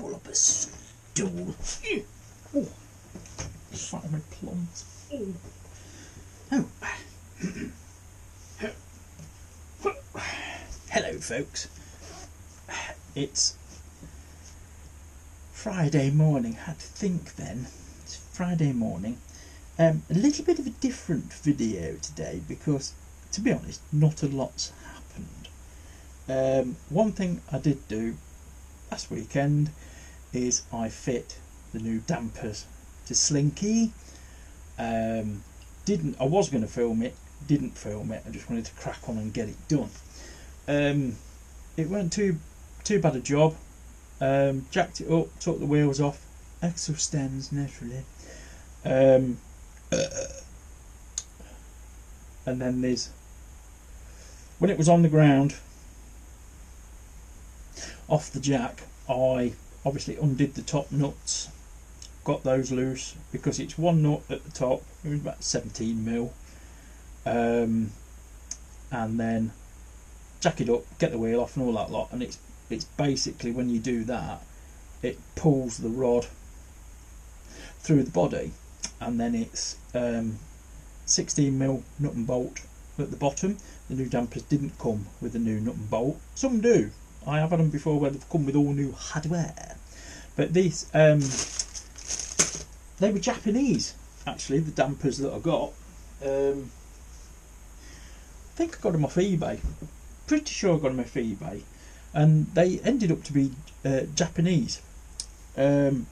pull up a stool. Oh, sat on my plums. Oh. Hello, folks. It's Friday morning. Had to think then. It's Friday morning. A little bit of a different video today because, to be honest, not a lot's happened. One thing I did do last weekend is I fit the new dampers to Slinky. I was going to film it, didn't film it. I just wanted to crack on and get it done. It weren't too bad a job. Jacked it up, took the wheels off, axle stands naturally. And then when it was on the ground, off the jack, I obviously undid the top nuts, got those loose because it's one nut at the top. It was about 17mm, and then jack it up, get the wheel off and all that lot. And it's basically, when you do that, it pulls the rod through the body, and then it's 16mm nut and bolt at the bottom. The new dampers didn't come with a new nut and bolt. Some do. I have had them before where they've come with all new hardware, but these they were Japanese actually, the dampers that I got. I think I got them off eBay. Pretty sure I got them off eBay, and they ended up to be Japanese, and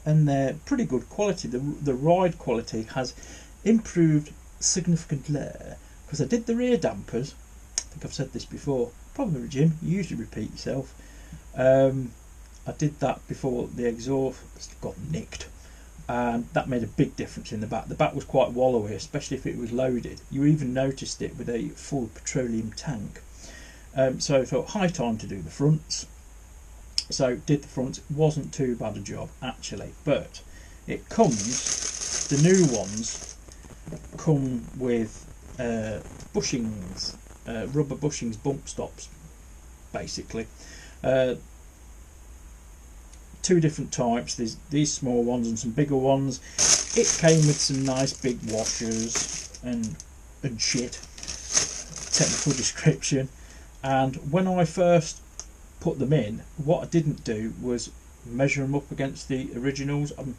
they're pretty good quality. The ride quality has improved significantly because I did the rear dampers. I think I've said this before. Probably, Jim, you usually repeat yourself. I did that before the exhaust got nicked, and that made a big difference in the back. The back was quite wallowy, especially if it was loaded. You even noticed it with a full petroleum tank. So I thought high time to do the fronts. So did the fronts. It wasn't too bad a job actually, but it comes, the new ones come with bushings, rubber bushings, bump stops basically. Two different types. There's these small ones and some bigger ones. It came with some nice big washers and shit, technical description. And when I first put them in, what I didn't do was measure them up against the originals. I'm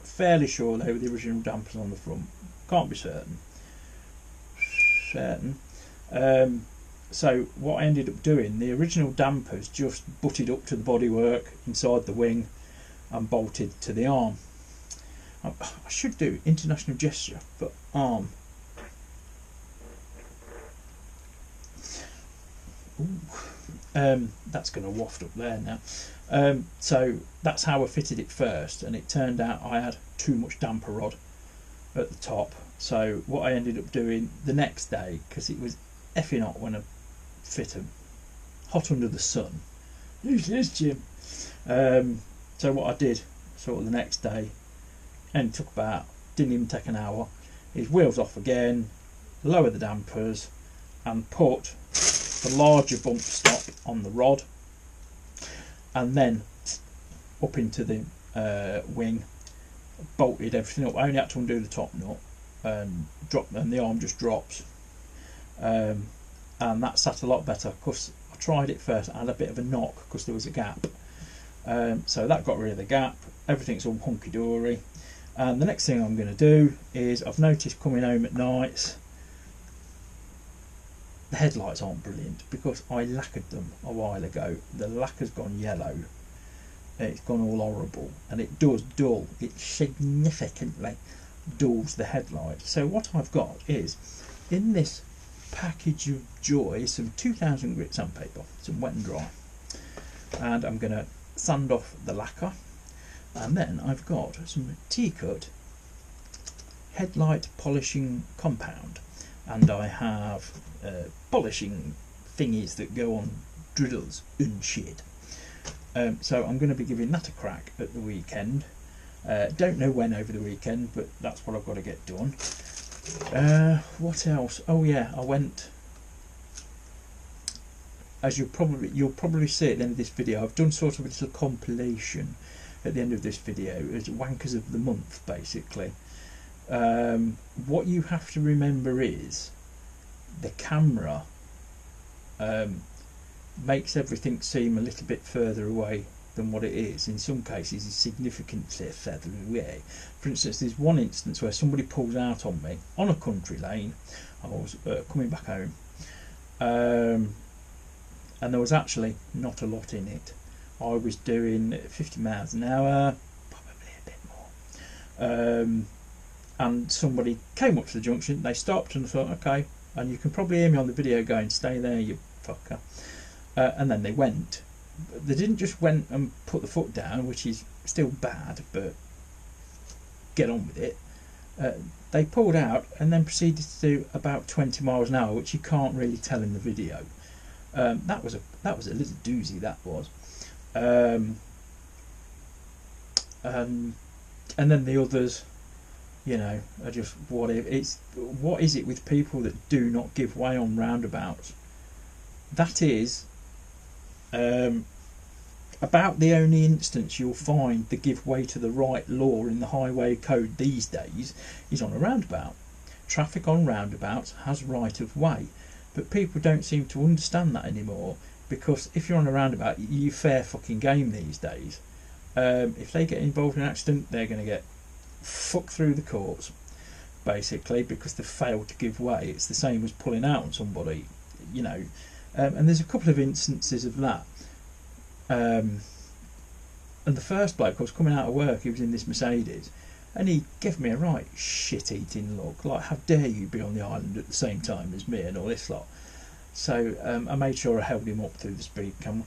fairly sure they were the original dampers on the front. Can't be certain. So what I ended up doing, the original dampers just butted up to the bodywork inside the wing and bolted to the arm. I should do international gesture for arm. That's going to waft up there now. So that's how I fitted it first, and it turned out I had too much damper rod at the top. So what I ended up doing the next day, because it was effing hot when I fit them, hot under the sun. Who's this, Jim? So what I did sort of the next day, and it took didn't even take an hour, is wheels off again, lower the dampers and put the larger bump stop on the rod, and then up into the wing, bolted everything up. I only had to undo the top nut and the arm just drops, and that sat a lot better because I tried it first. I had a bit of a knock because there was a gap, so that got rid of the gap. Everything's all hunky-dory, and the next thing I'm going to do is, I've noticed coming home at nights the headlights aren't brilliant because I lacquered them a while ago. The lacquer's gone yellow, it's gone all horrible, and it does dull. It significantly dulls the headlight. So what I've got is, in this package of joy, some 2000 grit sandpaper, some wet and dry, and I'm going to sand off the lacquer, and then I've got some T-cut headlight polishing compound, and I have polishing thingies that go on drills and shit. So I'm going to be giving that a crack at the weekend. Don't know when over the weekend, but that's what I've got to get done. What else? Oh yeah, I went as you'll probably see at the end of this video, I've done sort of a little compilation at the end of this video as wankers of the month, basically. What you have to remember is the camera makes everything seem a little bit further away than what it is. In some cases, it's significantly further away. For instance, there's one instance where somebody pulls out on me on a country lane. I was coming back home, and there was actually not a lot in it. I was doing 50 miles an hour, probably a bit more, and somebody came up to the junction. They stopped, and I thought, okay, and you can probably hear me on the video going, "Stay there, you fucker," and then they went. They didn't just went and put the foot down, which is still bad, but get on with it. They pulled out and then proceeded to do about 20 miles an hour, which you can't really tell in the video. That was a little doozy, that was. And then the others, you know, are just what is it with people that do not give way on roundabouts? That is about the only instance you'll find that give way to the right law in the highway code these days is on a roundabout. Traffic on roundabouts has right of way, but people don't seem to understand that anymore, because if you're on a roundabout, you fair fucking game these days. If they get involved in an accident, they're going to get fucked through the courts, basically, because they've failed to give way. It's the same as pulling out on somebody, you know. And there's a couple of instances of that. And the first bloke, I was coming out of work, he was in this Mercedes, and he gave me a right shit-eating look, like, how dare you be on the island at the same time as me and all this lot. So I made sure I held him up through the speed camera,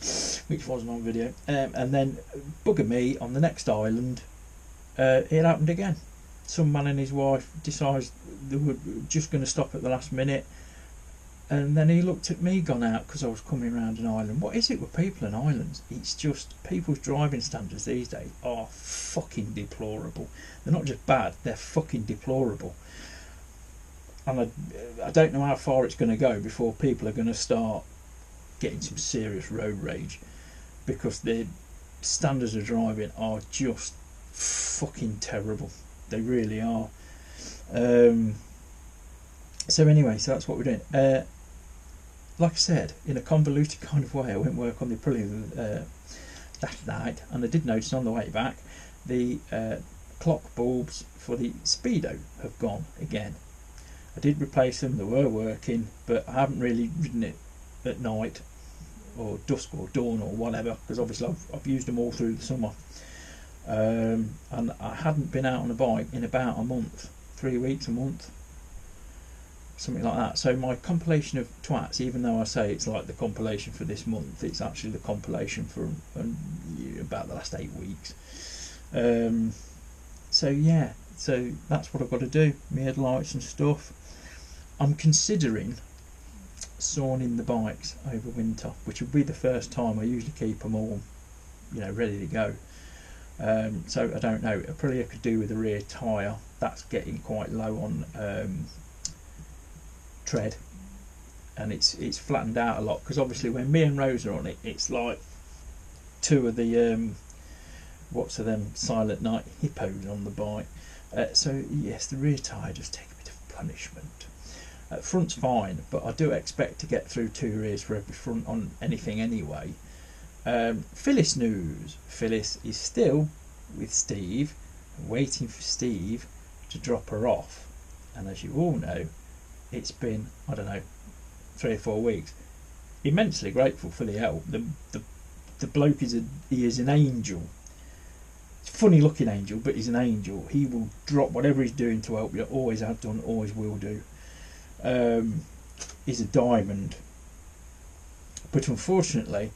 which wasn't on video, and then bugger me, on the next island, it happened again. Some man and his wife decided they were just going to stop at the last minute, and then he looked at me, gone out, because I was coming around an island. What is it with people and islands? It's just, people's driving standards these days are fucking deplorable. They're not just bad, they're fucking deplorable. And I don't know how far it's going to go before people are going to start getting some serious road rage, because their standards of driving are just fucking terrible. They really are. So anyway, so that's what we're doing. Like I said, in a convoluted kind of way, I went work on the Aprilia last night, and I did notice on the way back the clock bulbs for the Speedo have gone again. I did replace them, they were working, but I haven't really ridden it at night or dusk or dawn or whatever, because obviously I've used them all through the summer. And I hadn't been out on a bike in about a month, 3 weeks, a month, something like that. So my compilation of twats, even though I say it's like the compilation for this month, it's actually the compilation for about the last 8 weeks. So yeah, so that's what I've got to do, my headlights and stuff. I'm considering sawing the bikes over winter, which will be the first time. I usually keep them all, you know, ready to go. So I don't know, Aprilia could do with a rear tyre. That's getting quite low on tread, and it's flattened out a lot, because obviously when me and Rose are on it, it's like two of the what's of them Silent Night hippos on the bike. So yes, the rear tyre does take a bit of punishment. Front's fine, but I do expect to get through 2 rears for every front on anything anyway. Phyllis news. Phyllis is still with Steve, waiting for Steve to drop her off, and as you all know, it's been, I don't know, 3 or 4 weeks. Immensely grateful for the help. The bloke is an angel. Funny looking angel, but he's an angel. He will drop whatever he's doing to help you. Always have done, always will do. He's a diamond. But unfortunately,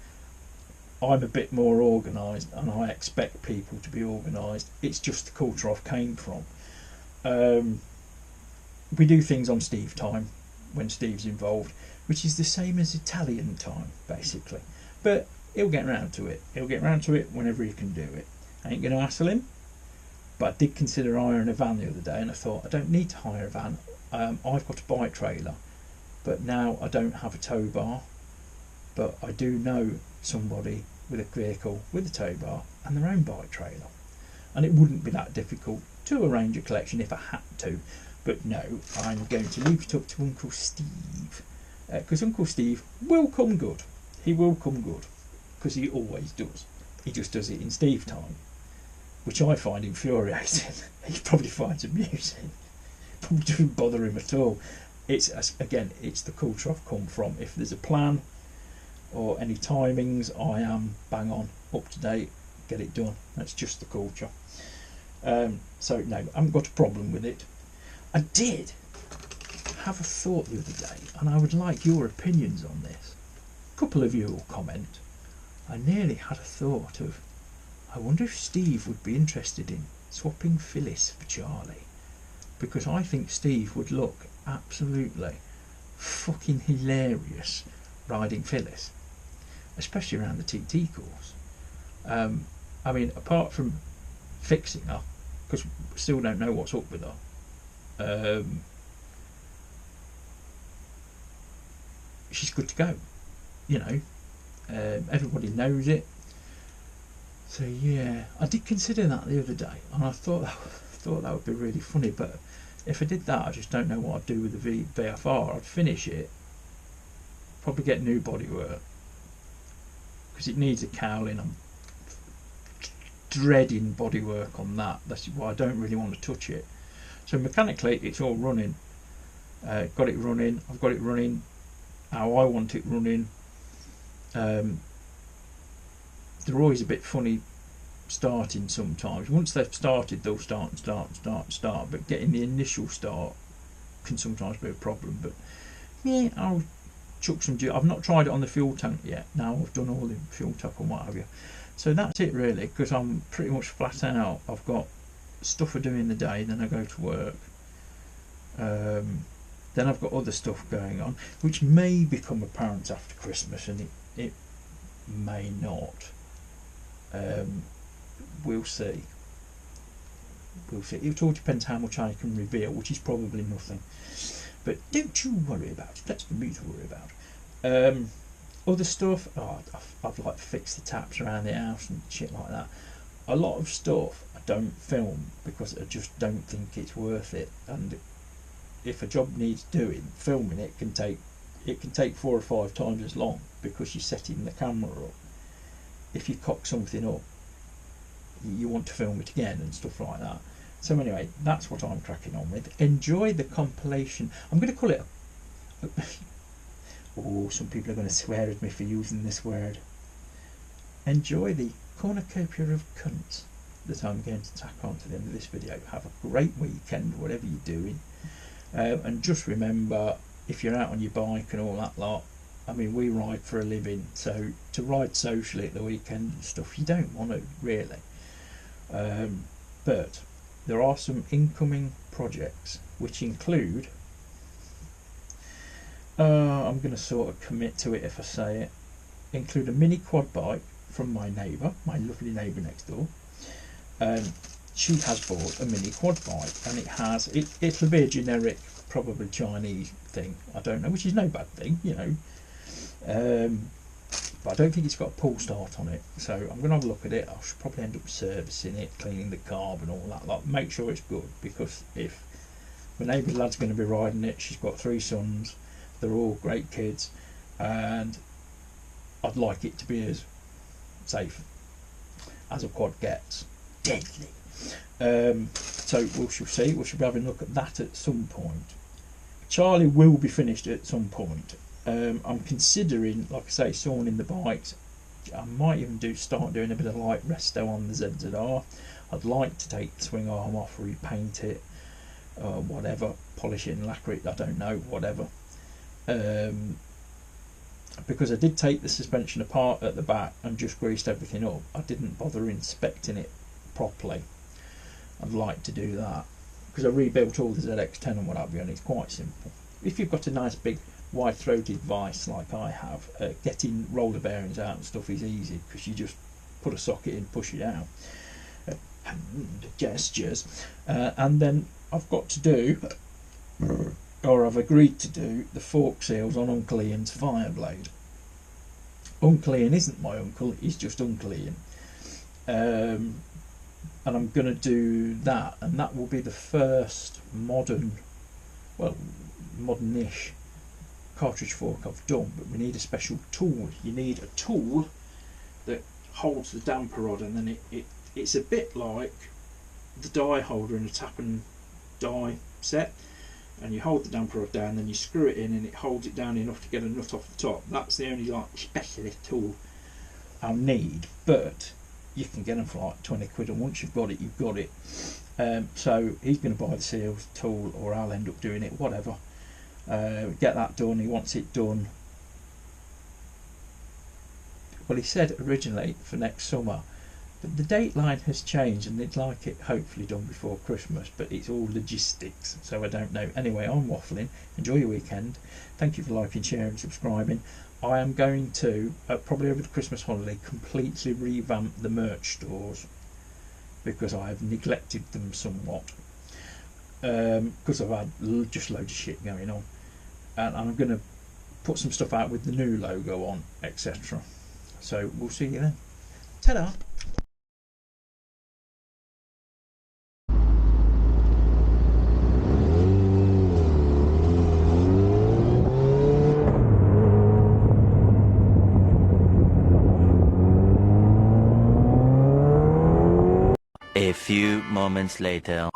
I'm a bit more organised, and I expect people to be organised. It's just the culture I've came from. We do things on Steve time when Steve's involved, which is the same as Italian time, basically. But he'll get round to it. He'll get round to it whenever he can do it. I ain't going to hassle him, but I did consider hiring a van the other day, and I thought, I don't need to hire a van. I've got a bike trailer, but now I don't have a tow bar. but I do know somebody with a vehicle with a tow bar and their own bike trailer, and it wouldn't be that difficult to arrange a collection if I had to. But no, I'm going to leave it up to Uncle Steve, because Uncle Steve will come good. He will come good, because he always does. He just does it in Steve time, which I find infuriating. He probably finds amusing. Probably doesn't bother him at all. It's the culture I've come from. If there's a plan or any timings, I am bang on, up to date, get it done. That's just the culture. So no, I haven't got a problem with it. I did have a thought the other day, and I would like your opinions on this. A couple of you will comment. I nearly had a thought of, I wonder if Steve would be interested in swapping Phyllis for Charlie, because I think Steve would look absolutely fucking hilarious riding Phyllis, especially around the TT course. I mean, apart from fixing her, because we still don't know what's up with her, she's good to go, you know. Everybody knows it. So yeah, I did consider that the other day, and I thought that would be really funny. But if I did that, I just don't know what I'd do with the VFR. I'd finish it, probably get new bodywork, because it needs a cowling. I'm dreading bodywork on that. That's why I don't really want to touch it. So mechanically, it's all running. Got it running. I've got it running how I want it running. They're always a bit funny starting sometimes. Once they've started, they'll start and start and start and start, but getting the initial start can sometimes be a problem. But yeah, I'll chuck some I've not tried it on the fuel tank yet. Now I've done all the fuel tank and what have you. So that's it really, because I'm pretty much flat out. I've got stuff I do in the day, then I go to work. Then I've got other stuff going on, which may become apparent after Christmas, and it may not. We'll see. It all depends how much I can reveal, which is probably nothing. But don't you worry about it. That's for me to worry about. Other stuff, I've like fixed the taps around the house and shit like that. A lot of stuff I don't film because I just don't think it's worth it. And if a job needs doing, filming it can take 4 or 5 times as long, because you're setting the camera up. If you cock something up, you want to film it again and stuff like that. So anyway, that's what I'm cracking on with. Enjoy the compilation. I'm going to call it oh, some people are going to swear at me for using this word. Enjoy the cornucopia of cunts that I'm going to tack on to the end of this video. Have a great weekend, whatever you're doing. And just remember, if you're out on your bike and all that lot, I mean, we ride for a living, so to ride socially at the weekend and stuff, you don't want to really. But there are some incoming projects, which include, I'm going to sort of commit to it if I say it, include a mini quad bike from my neighbour, my lovely neighbour next door. She has bought a mini quad bike, and it'll be a generic, probably Chinese thing, I don't know, which is no bad thing, you know. But I don't think it's got a pull start on it, so I'm going to have a look at it. I should probably end up servicing it, cleaning the carb and all that lot, make sure it's good, because if my neighbour's lad's going to be riding it, she's got 3 sons, they're all great kids, and I'd like it to be as safe as a quad gets. Deadly. So we shall see. We shall be having a look at that at some point. Charlie will be finished at some point. I'm considering, like I say, sawing the bikes. I might even start doing a bit of light resto on the ZZR. I'd like to take the swing arm off, repaint it, whatever, polish it and lacquer it, I don't know, whatever. Because I did take the suspension apart at the back and just greased everything up. I didn't bother inspecting it properly. I'd like to do that, because I rebuilt all the ZX10 and what have you, and it's quite simple. If you've got a nice big wide-throated vice like I have, getting roller bearings out and stuff is easy, because you just put a socket in, push it out. Hand gestures. And then I've got to do, or I've agreed to do, the fork seals on Uncle Ian's Fireblade. Uncle Ian isn't my uncle, he's just Uncle Ian. And I'm going to do that, and that will be the first modern-ish cartridge fork I've done. But we need a special tool. You need a tool that holds the damper rod, and then it's a bit like the die holder in a tap and die set, and you hold the damper rod down, then you screw it in and it holds it down enough to get a nut off the top. That's the only like specialist tool I'll need, but you can get them for like 20 quid, and once you've got it, you've got it. So he's going to buy the seals tool, or I'll end up doing it, whatever. Get that done. He wants it done, well, he said originally for next summer, but the date line has changed and they'd like it hopefully done before Christmas, but it's all logistics, so I don't know. Anyway, I'm waffling. Enjoy your weekend. Thank you for liking, sharing, subscribing. I am going to, probably over the Christmas holiday, completely revamp the merch stores, because I have neglected them somewhat, because I've had just loads of shit going on, and I'm going to put some stuff out with the new logo on, etc. So we'll see you then. Ta-da! A few moments later.